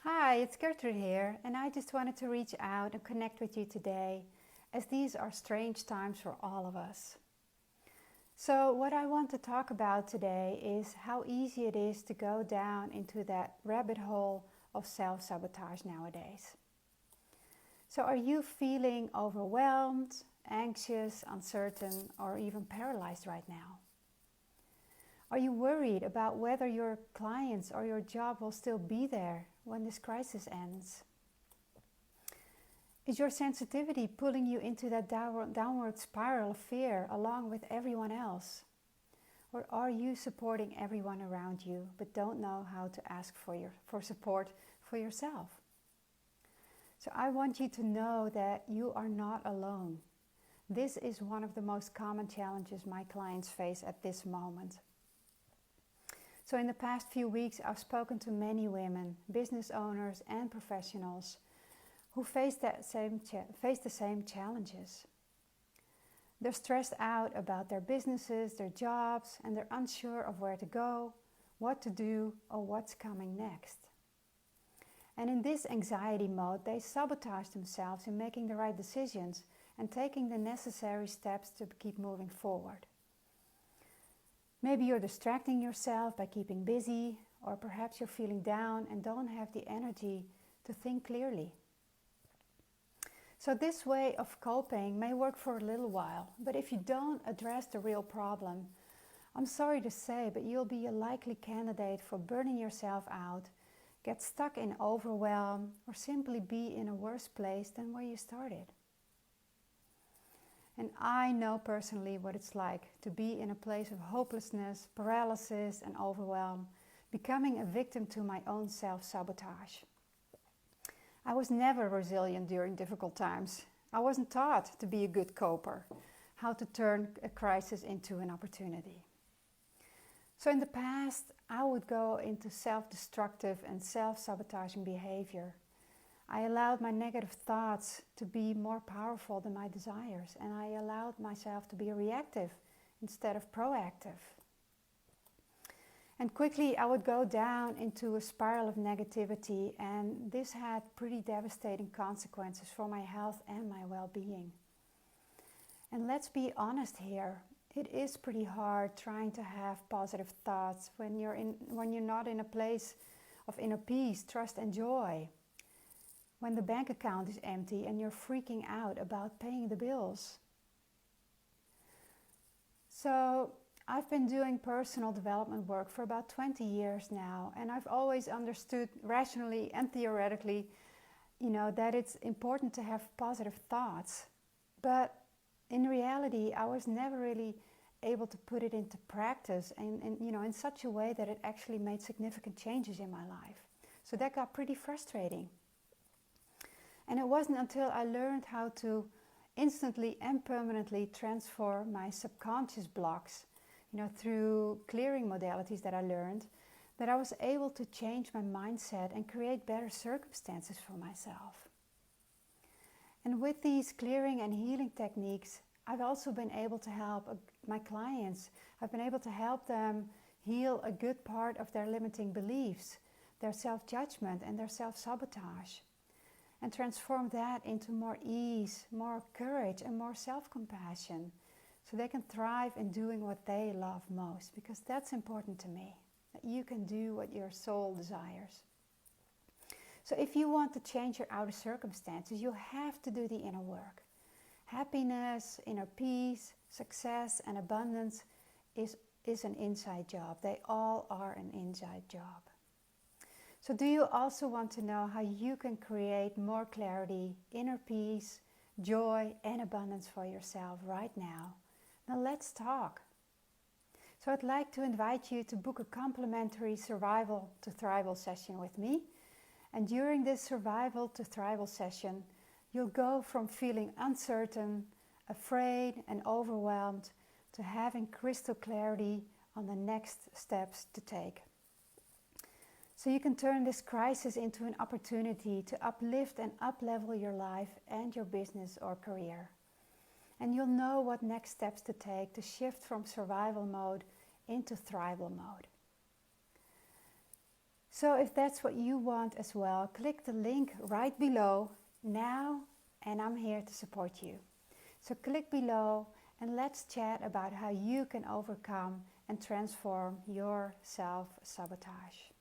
Hi, it's Gertrude here, and I just wanted to reach out and connect with you today, as these are strange times for all of us. So what I want to talk about today is how easy it is to go down into that rabbit hole of self-sabotage nowadays. So are you feeling overwhelmed, anxious, uncertain, or even paralyzed right now? Are you worried about whether your clients or your job will still be there when this crisis ends? Is your sensitivity pulling you into that downward spiral of fear along with everyone else? Or are you supporting everyone around you but don't know how to ask for support for yourself? So I want you to know that you are not alone. This is one of the most common challenges my clients face at this moment. So in the past few weeks, I've spoken to many women, business owners and professionals who face the same challenges. They're stressed out about their businesses, their jobs, and they're unsure of where to go, what to do, or what's coming next. And in this anxiety mode, they sabotage themselves in making the right decisions and taking the necessary steps to keep moving forward. Maybe you're distracting yourself by keeping busy, or perhaps you're feeling down and don't have the energy to think clearly. So this way of coping may work for a little while, but if you don't address the real problem, I'm sorry to say, but you'll be a likely candidate for burning yourself out, get stuck in overwhelm, or simply be in a worse place than where you started. And I know personally what it's like to be in a place of hopelessness, paralysis, and overwhelm, becoming a victim to my own self-sabotage. I was never resilient during difficult times. I wasn't taught to be a good coper, how to turn a crisis into an opportunity. So in the past, I would go into self-destructive and self-sabotaging behavior. I allowed my negative thoughts to be more powerful than my desires, and I allowed myself to be reactive instead of proactive. And quickly I would go down into a spiral of negativity, and this had pretty devastating consequences for my health and my well-being. And let's be honest here, it is pretty hard trying to have positive thoughts when you're not in a place of inner peace, trust and joy. When the bank account is empty and you're freaking out about paying the bills. So I've been doing personal development work for about 20 years now, and I've always understood rationally and theoretically, that it's important to have positive thoughts. But in reality, I was never really able to put it into practice and in such a way that it actually made significant changes in my life. So that got pretty frustrating. And it wasn't until I learned how to instantly and permanently transform my subconscious blocks, through clearing modalities that I learned, that I was able to change my mindset and create better circumstances for myself. And with these clearing and healing techniques, I've also been able to help my clients. I've been able to help them heal a good part of their limiting beliefs, their self-judgment and their self-sabotage, and transform that into more ease, more courage, and more self-compassion, so they can thrive in doing what they love most, because that's important to me, that you can do what your soul desires. So if you want to change your outer circumstances, you have to do the inner work. Happiness, inner peace, success, and abundance is an inside job. They all are an inside job. So do you also want to know how you can create more clarity, inner peace, joy, and abundance for yourself right now? Now let's talk. So I'd like to invite you to book a complimentary Survival to Thrival session with me. And during this Survival to Thrival session, you'll go from feeling uncertain, afraid, and overwhelmed to having crystal clarity on the next steps to take. So you can turn this crisis into an opportunity to uplift and up-level your life and your business or career. And you'll know what next steps to take to shift from survival mode into thrival mode. So if that's what you want as well, click the link right below now, and I'm here to support you. So click below and let's chat about how you can overcome and transform your self-sabotage.